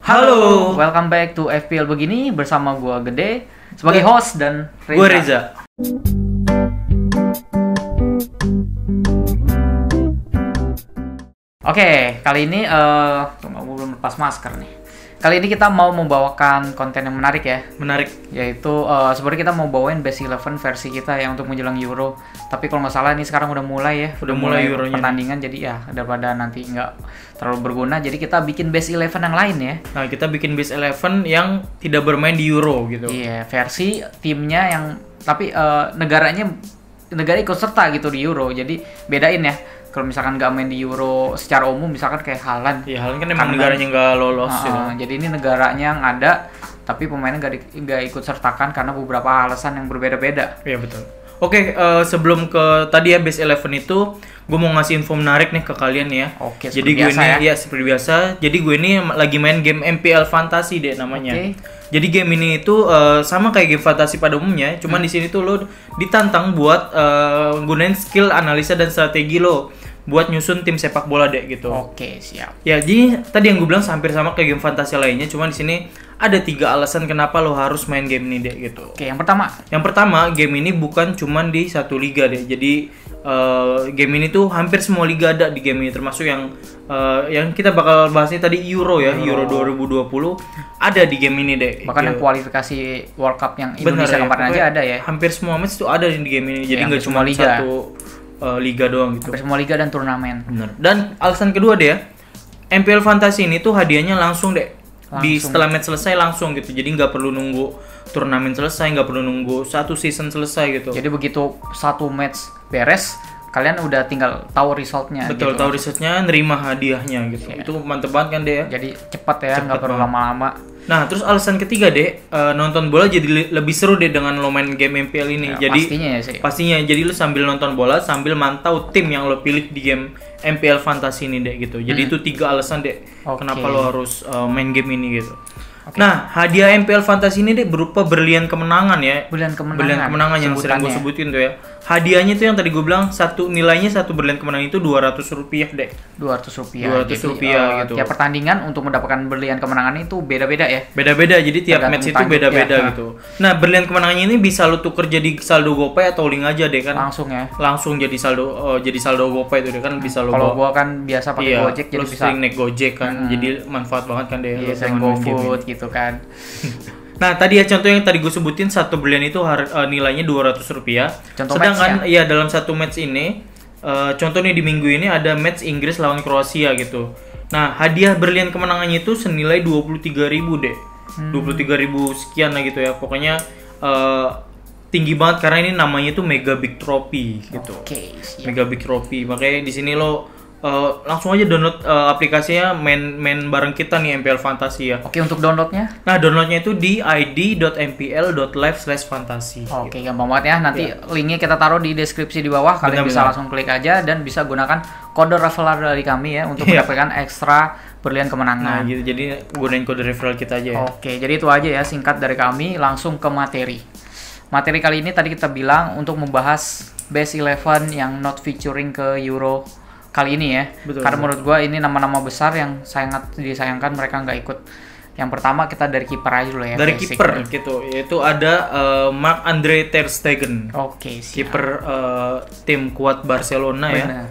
Halo, welcome back to FPL Begini bersama gua Gede sebagai host dan Reza. Gua Reza. Oke, kali ini tunggu, gua belum lepas masker nih. Kali ini kita mau membawakan konten yang menarik ya. Menarik. Yaitu sebenarnya kita mau bawain Best 11 versi kita ya untuk menjelang Euro. Tapi kalau nggak salah ini sekarang udah mulai ya. Udah mulai Euronya pertandingan nih. Jadi ya daripada nanti nggak terlalu berguna. Jadi kita bikin Best 11 yang lain ya. Nah, kita bikin Best 11 yang tidak bermain di Euro gitu. Iya, versi timnya yang tapi negara ikut serta gitu di Euro. Jadi bedain ya. Kalau misalkan nggak main di Euro secara umum, misalkan kayak Haaland. Iya, Haaland kan emang negaranya nggak lolos. Jadi ini negaranya yang ada, tapi pemainnya nggak ikut sertakan karena beberapa alasan yang berbeda-beda. Iya betul. Oke, sebelum ke tadi ya Best 11 itu, gue mau ngasih info menarik nih ke kalian ya. Oke, jadi gue ini ya seperti biasa. Jadi gue ini lagi main game MPL Fantasy deh namanya. Okay. Jadi game ini itu sama kayak game fantasi pada umumnya, cuman di sini tuh lo ditantang buat gunain skill analisa dan strategi lo buat nyusun tim sepak bola deh gitu. Oke, siap. Ya, jadi tadi yang gue bilang hampir sama kayak game fantasi lainnya, cuman di sini ada 3 alasan kenapa lo harus main game ini deh gitu. Oke, yang pertama, game ini bukan cuman di satu liga deh. Jadi game ini tuh hampir semua liga ada di game ini, termasuk yang kita bakal bahas ini tadi Euro ya, Euro 2020 ada di game ini deh. Bahkan yang kualifikasi World Cup yang Indonesia kemarin aja ada ya. Hampir semua match tuh ada di game ini. Jadi ya, nggak cuma liga. Satu liga doang gitu. Hampir semua liga dan turnamen. Bener. Dan alasan kedua deh ya, MPL Fantasy ini tuh hadiahnya langsung deh. Di setelah match selesai langsung gitu. Jadi nggak perlu nunggu turnamen selesai, nggak perlu nunggu satu season selesai gitu. Jadi begitu satu match beres, kalian udah tinggal tahu resultnya. Betul, gitu. tahu resultnya, nerima hadiahnya gitu. Ya. Itu mantep banget kan deh ya. Jadi cepat ya, nggak perlu lama-lama. Nah, terus alasan ketiga deh, nonton bola jadi lebih seru deh dengan lo main game MPL ini. Ya, jadi pastinya ya sih. Pastinya, jadi lo sambil nonton bola sambil mantau tim yang lo pilih di game MPL Fantasy ini deh gitu. Jadi itu 3 alasan deh kenapa lo harus main game ini gitu. Okay. Nah, hadiah MPL Fantasy ini deh berupa berlian kemenangan ya. Berlian kemenangan yang sering gue sebutin tuh ya. Hadiahnya tuh yang tadi gue bilang nilainya satu berlian kemenangan itu Rp200 deh. Rp200 gitu. Tiap pertandingan untuk mendapatkan berlian kemenangan itu beda-beda ya. Beda-beda. Jadi tiap match itu beda-beda gitu. Nah, berlian kemenangannya ini bisa lo tuker jadi saldo GoPay atau link aja deh kan. Langsung ya. Langsung jadi saldo GoPay itu deh kan bisa lo. Kalau gua kan biasa pakai Gojek jadi bisa sering naik Gojek kan. Jadi manfaat banget kan deh. Iya, sering GoFood gitu kan. Nah, tadi ya contoh yang tadi gue sebutin, satu berlian itu nilainya Rp200. Contoh sedangkan ya dalam satu match ini, contohnya di minggu ini ada match Inggris lawan Kroasia gitu. Nah, hadiah berlian kemenangannya itu senilai 23.000 deh. 23.000 sekian lah gitu ya. Pokoknya tinggi banget karena ini namanya tuh Mega Big Trophy gitu. Oke, siap. Mega Big Trophy. Makanya di sini lo langsung aja download aplikasinya, main bareng kita nih MPL Fantasy ya. Oke, untuk downloadnya? Nah, downloadnya itu di id.mpl.live/fantasy. Oke, gampang banget ya. Nanti linknya kita taruh di deskripsi di bawah. Kalian bisa langsung klik aja dan bisa gunakan kode referral dari kami ya untuk mendapatkan ekstra berlian kemenangan. Nah, gitu. Jadi gunain kode referral kita aja ya. Oke, jadi itu aja ya singkat dari kami. Langsung ke materi. Materi kali ini tadi kita bilang untuk membahas Best 11 yang not featuring ke Euro kali ini ya. Betul, karena menurut gue ini nama-nama besar yang sangat disayangkan mereka nggak ikut. Yang pertama kita dari kiper aja dulu ya. Dari kiper gitu, yaitu ada Marc-Andre ter Stegen. Oke, kiper tim kuat Barcelona. Bener. Ya.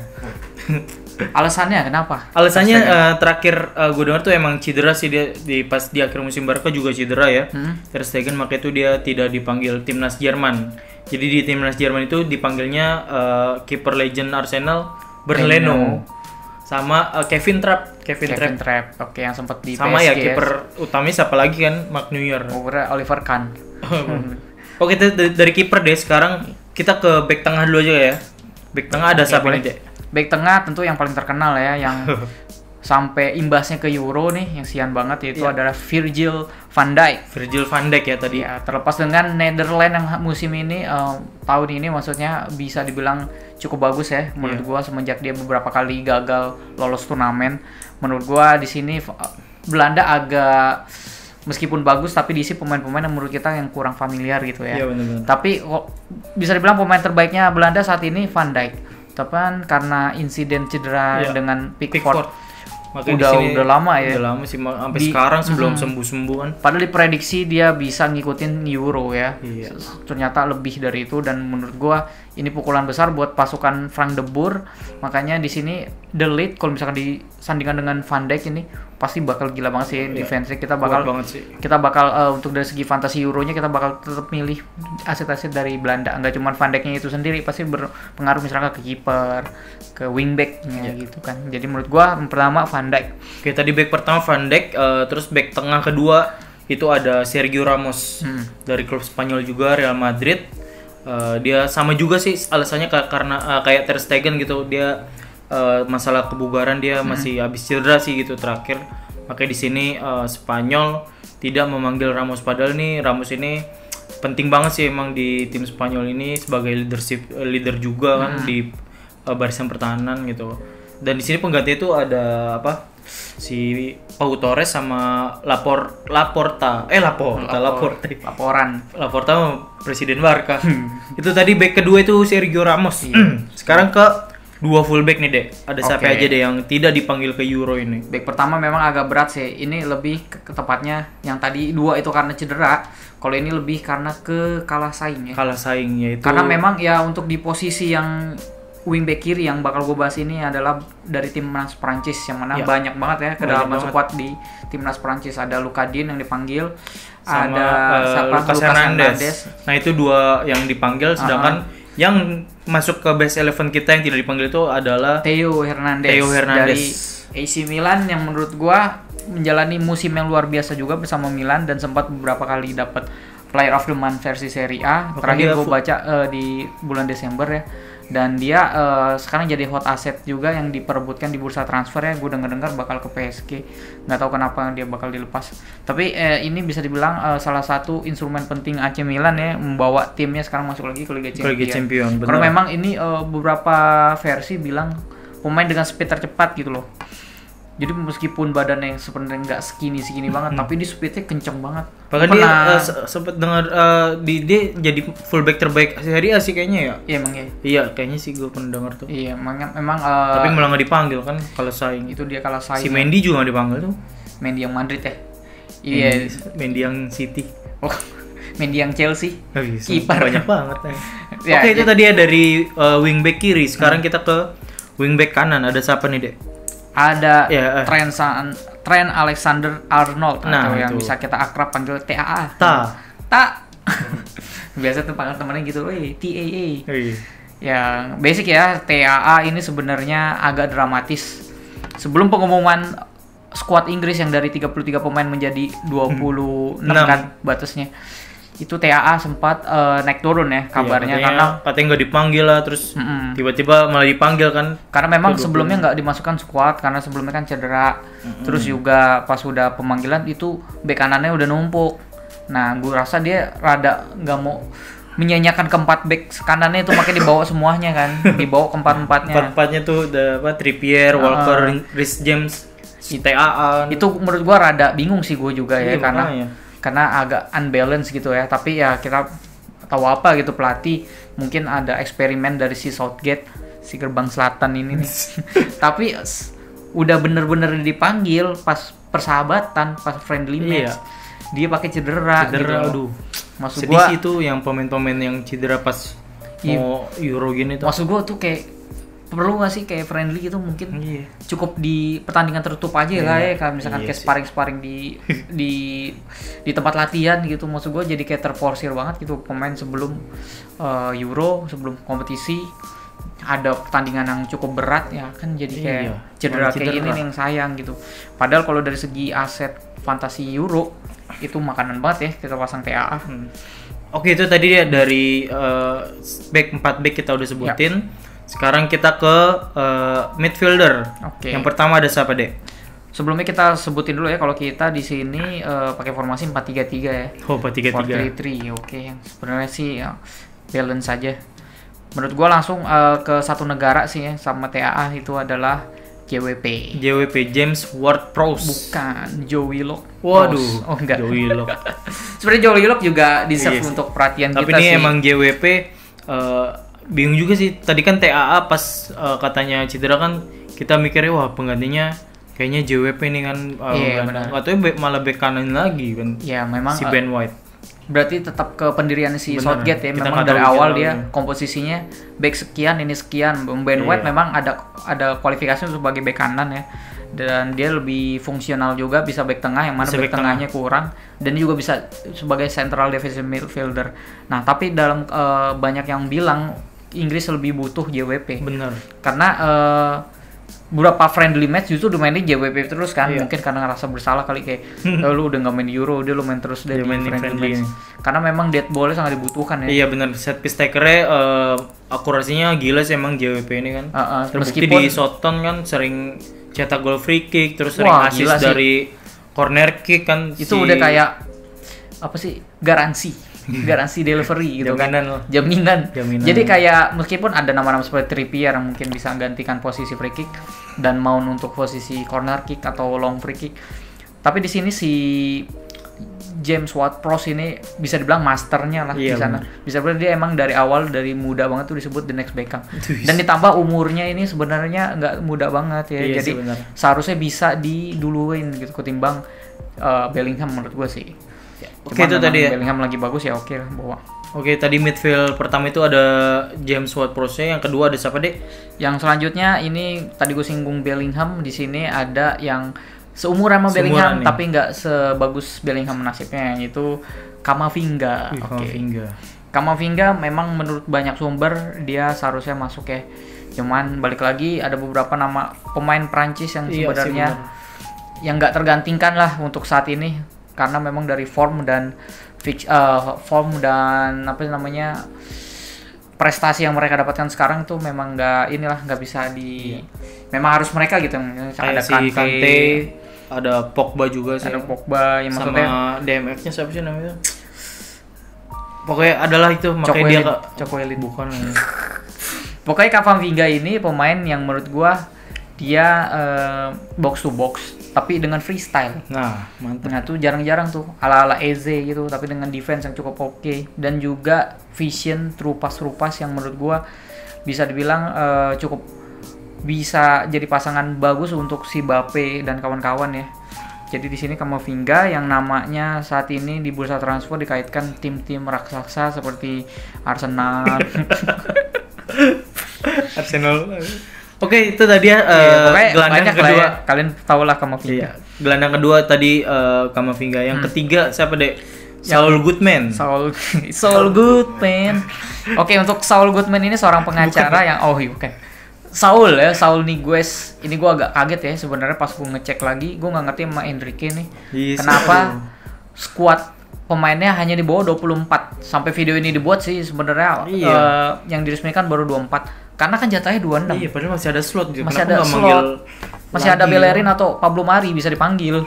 Alasannya kenapa? Alasannya terakhir gue dengar tuh emang cedera sih dia pas di akhir musim Barca juga cedera ya. Ter Stegen, makanya itu dia tidak dipanggil timnas Jerman. Jadi di timnas Jerman itu dipanggilnya kiper legend Arsenal Berleno sama Kevin Trapp. Oke, yang sempat di sama PSG ya kiper utamanya siapa lagi kan, Mark Neuer. Oliver Kahn. Oke, dari kiper deh sekarang kita ke back tengah dulu aja ya. Back tengah ada siapa nih, Dek? Back tengah tentu yang paling terkenal ya, yang sampai imbasnya ke Euro nih yang sian banget yaitu adalah Virgil van Dijk. Virgil van Dijk ya tadi. Ya, terlepas dengan Netherlands yang musim ini tahun ini maksudnya bisa dibilang cukup bagus ya menurut gua, semenjak dia beberapa kali gagal lolos turnamen. Menurut gua di sini Belanda agak meskipun bagus tapi diisi pemain-pemain yang menurut kita yang kurang familiar gitu ya. Iya, benar-benar. Tapi bisa dibilang pemain terbaiknya Belanda saat ini Van Dijk. Tapi kan karena insiden cedera dengan Pickford Makanya udah lama ya. Udah lama sih sampai sekarang sebelum sembuh-sembuh kan. Padahal diprediksi dia bisa ngikutin Euro ya. Iya. Ternyata lebih dari itu, dan menurut gua ini pukulan besar buat pasukan Frank de Boer. Makanya di sini The Ligt kalau misalkan disandingkan dengan Van Dijk ini pasti bakal gila banget sih defense-nya. Kita bakal untuk dari segi fantasi Euronya kita bakal tetap milih aset-aset dari Belanda. Enggak cuma Van Dijk-nya itu sendiri, pasti berpengaruh misalnya ke kiper, ke wingback-nya gitu kan. Jadi menurut gua pertama Van Dijk. Oke, tadi back pertama Van Dijk, terus back tengah kedua itu ada Sergio Ramos dari klub Spanyol juga, Real Madrid. Dia sama juga sih alasannya karena kayak Ter Stegen gitu, dia masalah kebugaran, dia masih habis cedera sih gitu terakhir. Makanya di sini Spanyol tidak memanggil Ramos, padahal nih Ramos ini penting banget sih emang di tim Spanyol ini sebagai leader juga kan di barisan pertahanan gitu. Dan di sini pengganti itu ada apa? Si Pau Torres sama Laporta presiden Barca. Itu tadi back kedua itu Sergio Ramos. Sekarang ke dua fullback nih, Dek. Ada siapa aja deh yang tidak dipanggil ke Euro ini? Back pertama memang agak berat sih. Ini lebih ke tepatnya yang tadi dua itu karena cedera. Kalau ini lebih karena kalah saing ya. Kalah saingnya itu. Karena memang ya untuk di posisi yang wingback kiri yang bakal gue bahas ini adalah dari timnas Prancis, yang mana banyak banget ya ke dalam squad di timnas Prancis. Ada Luka Digne yang dipanggil, sama Lucas Hernandez. Nah, itu dua yang dipanggil, sedangkan yang masuk ke best 11 kita yang tidak dipanggil itu adalah Theo Hernandez dari AC Milan, yang menurut gua menjalani musim yang luar biasa juga bersama Milan dan sempat beberapa kali dapat Player of the Month versi Serie A. Terakhir gua baca di bulan Desember ya. Dan dia sekarang jadi hot asset juga yang diperebutkan di bursa transfer ya. Gue dengar bakal ke PSG. Nggak tahu kenapa dia bakal dilepas. Tapi ini bisa dibilang salah satu instrumen penting AC Milan ya, membawa timnya sekarang masuk lagi ke Liga Champions. Karena memang ini beberapa versi bilang pemain dengan speed tercepat gitu loh. Jadi meskipun badannya sebenarnya nggak segini banget, tapi di speednya kenceng banget. Bahkan dia sempat dengar dia jadi fullback terbaik Serie A sih kayaknya ya. Iya emang ya. Iya kayaknya sih gue pernah dengar tuh. Iya memang. Tapi malah nggak dipanggil kan kalau saing. Itu dia kalah saing. Si Mendy juga nggak dipanggil tuh. Mendy yang Madrid ya. Iya. Mendy yang City. Oh, Mendy yang Chelsea. Kiper banyak banget ya. Oke, itu tadi ya dari wingback kiri. Sekarang kita ke wingback kanan. Ada siapa nih, Dek? Ada Trent Alexander-Arnold, atau yang bisa kita akrab panggil TAA. Ta. Biasa tuh panggil temennya gitu, TAA. Yang basic ya, TAA ini sebenarnya agak dramatis. Sebelum pengumuman skuad Inggris yang dari 33 pemain menjadi 26 kan batasnya, itu TAA sempat naik turun ya kabarnya, katanya nggak dipanggil lah, terus tiba-tiba malah dipanggil kan, karena memang sebelumnya nggak dimasukkan skuad karena sebelumnya kan cedera. Terus juga pas udah pemanggilan itu bek kanannya udah numpuk. Nah gue rasa dia rada nggak mau menyanyiakan keempat bek kanannya itu, makanya dibawa semuanya kan, dibawa keempat-empatnya tuh udah Trippier, Walker, Reece James, TAA. Itu menurut gue rada bingung sih gue juga ya, karena agak unbalance gitu ya. Tapi ya kita tahu apa gitu, pelatih mungkin ada eksperimen dari si Southgate, si gerbang selatan ini nih. Tapi udah bener-bener dipanggil pas persahabatan, pas friendly match, dia pakai cedera gitu. Aduh, maksud gua itu yang pemain-pemain yang cedera pas mau Euro gini tuh. Maksud gua tuh kayak perlu nggak sih kayak friendly gitu, mungkin cukup di pertandingan tertutup aja lah ya, kayak misalkan kayak sparring di tempat latihan gitu. Maksud gue jadi kayak terporsir banget gitu pemain sebelum Euro, sebelum kompetisi ada pertandingan yang cukup berat ya kan, jadi kayak cedera kayak ini yang sayang gitu. Padahal kalau dari segi aset fantasi Euro itu makanan banget ya kita pasang TAA. Oke, itu tadi ya dari back 4 back kita udah sebutin. Sekarang kita ke midfielder. Yang pertama ada siapa, Dek? Sebelumnya kita sebutin dulu ya, kalau kita di sini pakai formasi 4-3-3 ya. Oh, 4-3-3. 4-3-3. Oke, yang sebenarnya sih balance saja. Menurut gua langsung ke satu negara sih ya sama TAA, itu adalah JWP. James Ward-Prowse. Bukan, Joe Willock. Waduh. Oh enggak. Joe Willock. Sebenarnya Joe Willock juga deserve untuk perhatian tapi kita sih. Tapi ini emang JWP bingung juga sih. Tadi kan TAA pas katanya cedera kan kita mikirnya wah penggantinya Kayaknya JWP ini kan Iya, benar. atau malah bek kanan lagi kan Ya memang si Ben White. berarti tetap ke pendirian si Bener. Southgate ya. Kita Memang nggak dari tahu awal gitu dia lah. komposisinya back sekian ini sekian. Ben White Iya. memang ada kualifikasi sebagai back kanan ya. Dan dia lebih fungsional juga, bisa back tengah yang mana Bisa back back tengahnya kurang, dan dia juga bisa sebagai central defensive midfielder. Nah, tapi dalam banyak yang bilang Inggris lebih butuh JWP. Bener. Karena beberapa friendly match justru dimainin JWP terus kan. Iya. Mungkin karena ngerasa bersalah kali kayak lu udah nggak main di Euro, udah lu main terus deh Dia di main di friendly friendly. match. Karena memang dead ball-nya sangat dibutuhkan ya. Iya bener, set piece taker-nya akurasinya gila sih emang JWP ini kan. Terbukti meskipun- di Soton kan sering cetak gol free kick, terus sering Wah, assist gila sih. dari corner kick kan. Itu udah kayak apa sih, garansi delivery gitu Jaminan kan, loh. jaminan. Jaminan. Jadi kayak meskipun ada nama-nama seperti Trippier yang mungkin bisa gantikan posisi free kick dan Mount untuk posisi corner kick atau long free kick, tapi di sini si James Ward-Prowse ini bisa dibilang masternya lah Iya, di sana. Bisa dibilang dia emang dari awal, dari muda banget tuh disebut the next Beckham. Wih. Dan ditambah umurnya ini sebenarnya nggak muda banget ya. Iya Jadi sih, benar. seharusnya bisa diduluin gitu ketimbang Bellingham menurut gue sih. Oke, Cuman itu memang tadi ya. Bellingham lagi bagus ya, oke lah bawa. Oke, tadi midfield pertama itu ada James Ward-Prowse, yang kedua ada siapa, Dek? Yang selanjutnya ini tadi gue singgung Bellingham, di sini ada yang seumuran sama Seumuran Bellingham nih. tapi nggak sebagus Bellingham nasibnya, yaitu Kamavinga. Wih, Oke. Kamavinga. Kamavinga memang menurut banyak sumber dia seharusnya masuk ya. Cuman balik lagi ada beberapa nama pemain Prancis yang Iya sih, sebenarnya benar. yang nggak tergantikan lah untuk saat ini, karena memang dari form dan apa namanya prestasi yang mereka dapatkan sekarang tuh memang nggak bisa memang harus mereka gitu. Kayak si Kante, ada Pogba juga sih. ada Pogba yang maksudnya Sama DMF-nya siapa sih namanya? Pokoknya adalah itu, makanya dia Coquelin. bukan. Pokoknya Kamavinga ini pemain yang menurut gua dia box to box tapi dengan freestyle. Nah, mantap. Nah tuh jarang-jarang tuh ala-ala Eze gitu, tapi dengan defense yang cukup oke, dan juga vision through pass yang menurut gua bisa dibilang cukup bisa jadi pasangan bagus untuk si Bape dan kawan-kawan ya. Jadi di sini Kamavinga yang namanya saat ini di bursa transfer dikaitkan tim-tim raksasa seperti Arsenal. Arsenal. Oke, itu tadi ya Pokoknya gelandang banyak lah kedua. ya. Kalian tau lah Kamavinga. Iya, gelandang kedua tadi Kamavinga. Yang ketiga siapa, Dek? Saul Goodman. Saul Goodman. Oke, untuk Saul Goodman ini seorang pengacara yang bukan. Saul Niguez. Ini gua agak kaget ya sebenarnya pas gua ngecek lagi, gua nggak ngerti sama Enrique nih. Yes, Kenapa squad pemainnya hanya di bawah 24. Sampai video ini dibuat sih sebenarnya Iya. yang diresmikan baru 24. Karena kan jatahnya 26. Iya, padahal masih ada slot gitu. Masih Kenapa ada nggak slot. manggil Masih ada lagi? Bellerin atau Pablo Mari bisa dipanggil.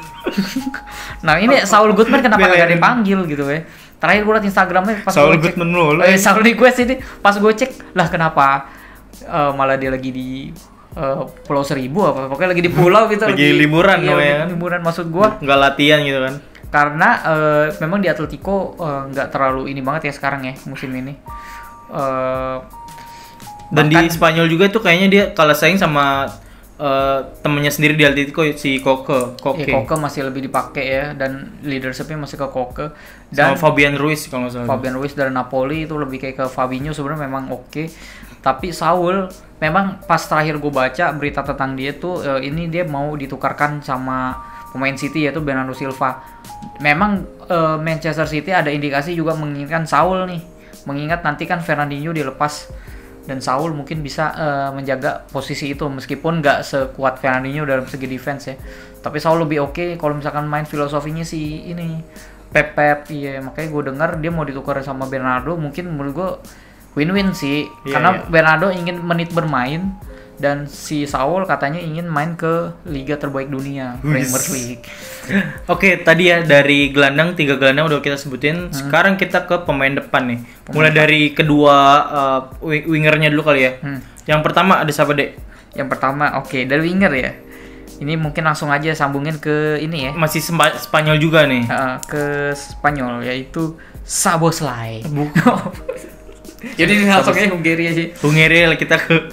Nah ini Saul Goodman kenapa nggak Bellerin. dipanggil gitu ya? Terakhir gue liat Instagramnya pas Saul gue cek, Goodman mulu. Saul Niguez ini pas gue cek lah kenapa malah dia lagi di Pulau Seribu apa? Pokoknya lagi di pulau gitu. Lagi liburan iya, namanya lagi kan? liburan maksud gue. Nggak latihan gitu kan. Karena memang di Atletico nggak terlalu ini banget ya sekarang ya musim ini. Dan di Bahkan- Spanyol juga tuh kayaknya dia kalah saing sama temennya sendiri di Atletico, si Koke. Ya, Koke masih lebih dipakai ya, dan leadershipnya masih ke Koke, Sama dan Fabian Ruiz kalau nggak salah. Fabian Ruiz dari Napoli itu lebih kayak ke Fabinho sebenarnya memang oke. Tapi Saul memang pas terakhir gue baca berita tentang dia tuh ini dia mau ditukarkan sama pemain City yaitu Bernardo Silva. Memang Manchester City ada indikasi juga menginginkan Saul nih, mengingat nanti kan Fernandinho dilepas dan Saul mungkin bisa menjaga posisi itu meskipun nggak sekuat Fernandinho dalam segi defense ya. Tapi Saul lebih oke kalau misalkan main filosofinya si ini Pep, iya, makanya gue dengar dia mau ditukar sama Bernardo, mungkin menurut gue win-win sih. Iya, Karena iya. Bernardo ingin menit bermain dan si Saul katanya ingin main ke liga terbaik dunia, Premier League. Oke, tadi ya dari gelandang, 3 gelandang udah kita sebutin. Sekarang kita ke pemain depan nih. Mulai dari kedua wingernya dulu kali ya. Yang pertama ada siapa, Dek? Yang pertama, oke, dari winger ya. Ini mungkin langsung aja sambungin ke ini ya. Masih Spanyol juga nih. Ke Spanyol yaitu Szoboszlai. Jadi langsungnya Hungary aja. Hungary kita ke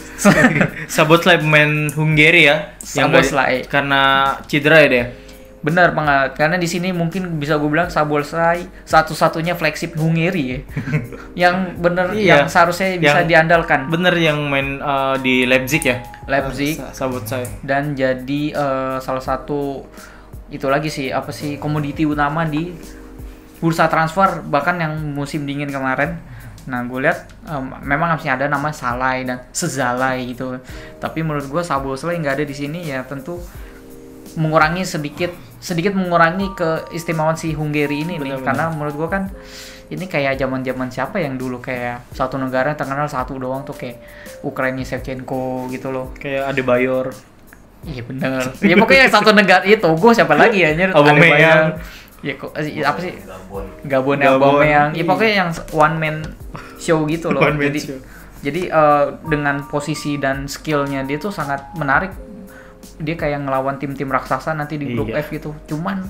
Szoboszlai pemain Hungary ya. Szoboszlai. Karena cedera ya dia. Benar banget, karena di sini mungkin bisa gue bilang Szoboszlai satu-satunya flagship Hungary ya. Yang bener yang seharusnya bisa diandalkan. Bener yang main di Leipzig ya. Leipzig. Szoboszlai. Dan jadi salah satu itu lagi sih komoditi utama di bursa transfer bahkan yang musim dingin kemarin. Nah gue lihat memang masih ada nama Salai dan Sezalai gitu. Tapi menurut gue Szoboszlai nggak ada di sini ya tentu mengurangi sedikit mengurangi keistimewaan si Hungary ini nih. Karena menurut gue kan ini kayak zaman siapa yang dulu kayak satu negara yang terkenal satu doang tuh kayak Ukraina Shevchenko gitu loh. Kayak Adebayor. Iya bener. Ya pokoknya satu negara itu. Gue siapa lagi anjir? Aubameyang. Ya kok apa sih? Gabon Aubameyang. Ya pokoknya yang one man show gitu loh. Jadi dengan posisi dan skillnya dia tuh sangat menarik. Dia kayak ngelawan tim-tim raksasa nanti di grup F gitu. Cuman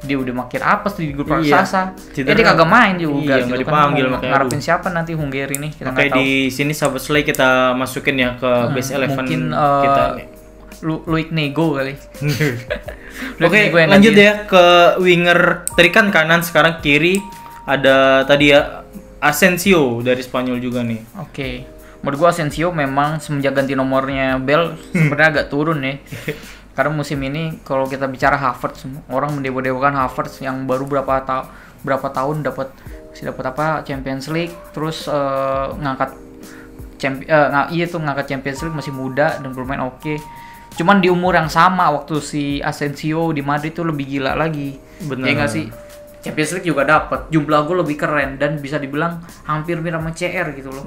dia udah makin apes di grup raksasa. Dia kagak main juga gitu kan. Ngarepin siapa nanti Hungary nih kita nggak tahu. Di sini Szoboszlai kita masukin ya ke base 11 mungkin, kita. Luik Nego kali. Oke, lanjut ya ke winger. Tadi kan kanan, sekarang kiri. Ada tadi ya Asensio dari Spanyol juga nih. Oke. Menurut gua Asensio memang semenjak ganti nomornya Bell sebenarnya agak turun ya. Karena musim ini kalau kita bicara Havertz, orang mendewa-dewakan Havertz yang baru berapa tahun dapat Champions League, terus ngangkat Champions League, masih muda dan bermain oke. Cuman di umur yang sama waktu si Asensio di Madrid tuh lebih gila lagi. Bener. Ya nggak sih? Champions League juga dapat, jumlah gol lebih keren dan bisa dibilang hampir mirip sama CR gitu loh.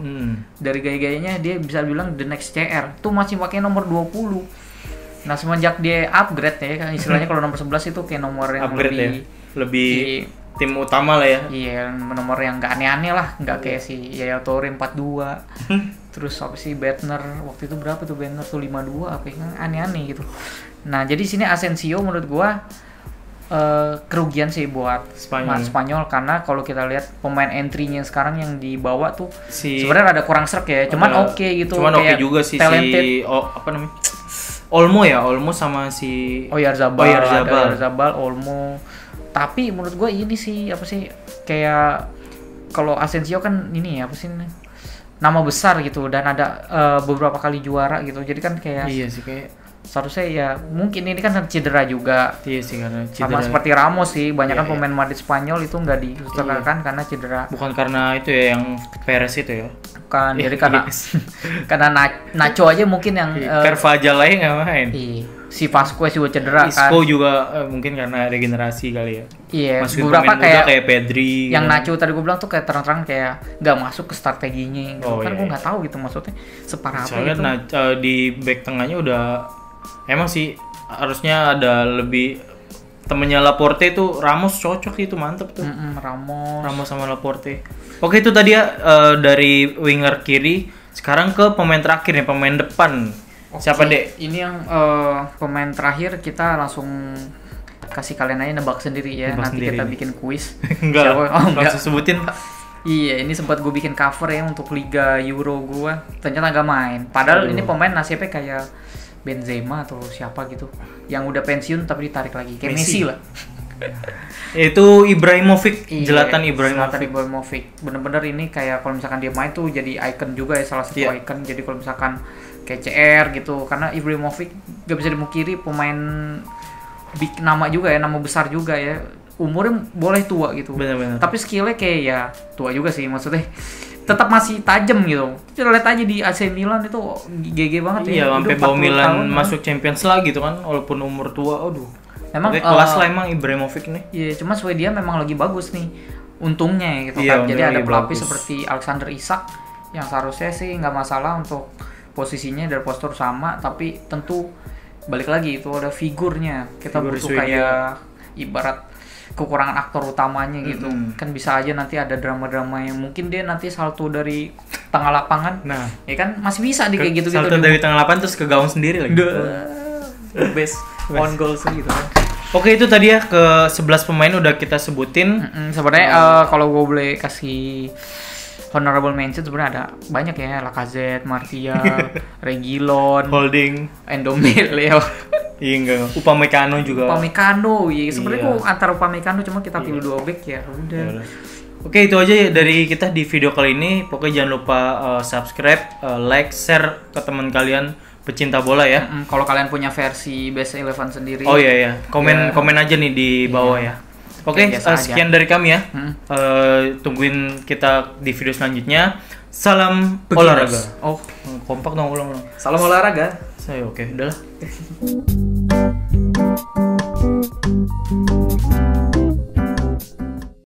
Dari gaya-gayanya dia bisa dibilang the next CR. Tuh masih pakai nomor 20. Nah, semenjak dia upgrade ya, kan istilahnya kalau nomor 11 itu kayak nomor yang lebih tim utama lah ya. Iya, nomor yang nggak aneh-aneh lah, nggak kayak si Yaya Toure 42. Terus apa sih Bettner waktu itu berapa tuh Bettner tuh 52 apa yang aneh-aneh gitu. Nah, jadi sini Asensio menurut gua kerugian sih buat Spanyol karena kalau kita lihat pemain entry-nya sekarang yang dibawa tuh sebenarnya ada kurang serk ya. Cuman oke gitu. Cuman oke juga sih talented. Apa namanya? Olmo sama si Oyarzabal, Olmo. Tapi menurut gua ini sih kayak kalau Asensio kan ini ya nama besar gitu dan ada beberapa kali juara gitu. Jadi kan kayak kayak seharusnya ya mungkin ini kan cedera juga. Iya sih karena cedera. Sama seperti Ramos sih, banyak kan pemain Madrid Spanyol itu nggak disertakan karena cedera. Bukan karena itu ya yang Perez itu ya. Bukan, jadi karena Nacho aja mungkin yang Carvajal aja nggak main. Iya. Si Vasquez juga cedera kan. Isco juga mungkin karena regenerasi kali ya. Iya. Beberapa kayak Pedri. Yang Nacho tadi gue bilang tuh kayak terang-terang kayak nggak masuk ke strateginya. Kan gue nggak tahu gitu maksudnya separah apa itu. Soalnya di back tengahnya udah emang sih harusnya ada lebih temennya Laporte itu Ramos cocok itu mantep tuh. Ramos sama Laporte. Oke itu tadi ya dari winger kiri. Sekarang ke pemain terakhir nih, pemain depan. Siapa Dek? Ini yang pemain terakhir kita langsung kasih kalian aja nebak sendiri ya. Nanti kita bikin kuis. Enggak. Langsung sebutin. Iya, ini sempat gue bikin cover ya untuk Liga Euro gue. Ternyata nggak main. Padahal ini pemain nasibnya kayak Benzema atau siapa gitu yang udah pensiun tapi ditarik lagi kayak Messi lah. Itu Ibrahimovic, Zlatan Ibrahimovic. Bener-bener ini kayak kalau misalkan dia main tuh jadi icon juga ya, salah satu icon. Jadi kalau misalkan kayak CR gitu, karena Ibrahimovic gak bisa dimungkiri pemain big nama juga ya, nama besar juga ya. Umurnya boleh tua gitu. Bener-bener. Tapi skillnya kayak ya tua juga sih maksudnya. Tetap masih tajam gitu. Kita lihat aja di AC Milan itu GG banget ya. Iya, sampai bawa Milan masuk Champions League gitu kan, walaupun umur tua. Aduh. Memang kelas lah emang Ibrahimovic nih. Iya, cuma Swedia memang lagi bagus nih. Untungnya gitu kan. Jadi ada pelapis seperti Alexander Isak yang seharusnya sih nggak masalah untuk posisinya dari postur sama, tapi tentu balik lagi itu ada figurnya. Kita butuh kayak ibarat kekurangan aktor utamanya gitu. Kan bisa aja nanti ada drama-drama yang mungkin dia nanti salto dari tengah lapangan. Nah, ya kan masih bisa di kayak gitu-gitu. Salto dari tengah lapangan terus ke gawang sendiri lagi. Best on goal sih gitu kan. Oke, itu tadi ya ke 11 pemain udah kita sebutin. Sebenarnya kalau gue boleh kasih honorable mention sebenarnya ada banyak ya, Lacazette, Martial, Reguilon, Holding. Endombele, Iya enggak. Upamecano juga. Upamecano. Ya sebenarnya Iya. kok antara Upamecano cuma kita pilih 2 back ya udah. Yaudah. Oke, itu aja ya dari kita di video kali ini. Pokoknya jangan lupa subscribe, like, share ke teman kalian pecinta bola ya. Kalau kalian punya versi best 11 sendiri. Oh iya ya, Ya. komen aja nih di bawah ya. Oke, biasa aja. sekian dari kami ya. Tungguin kita di video selanjutnya. Salam olahraga. Oh, Kompak dong, ulang. salam olahraga. Saya oke, udahlah.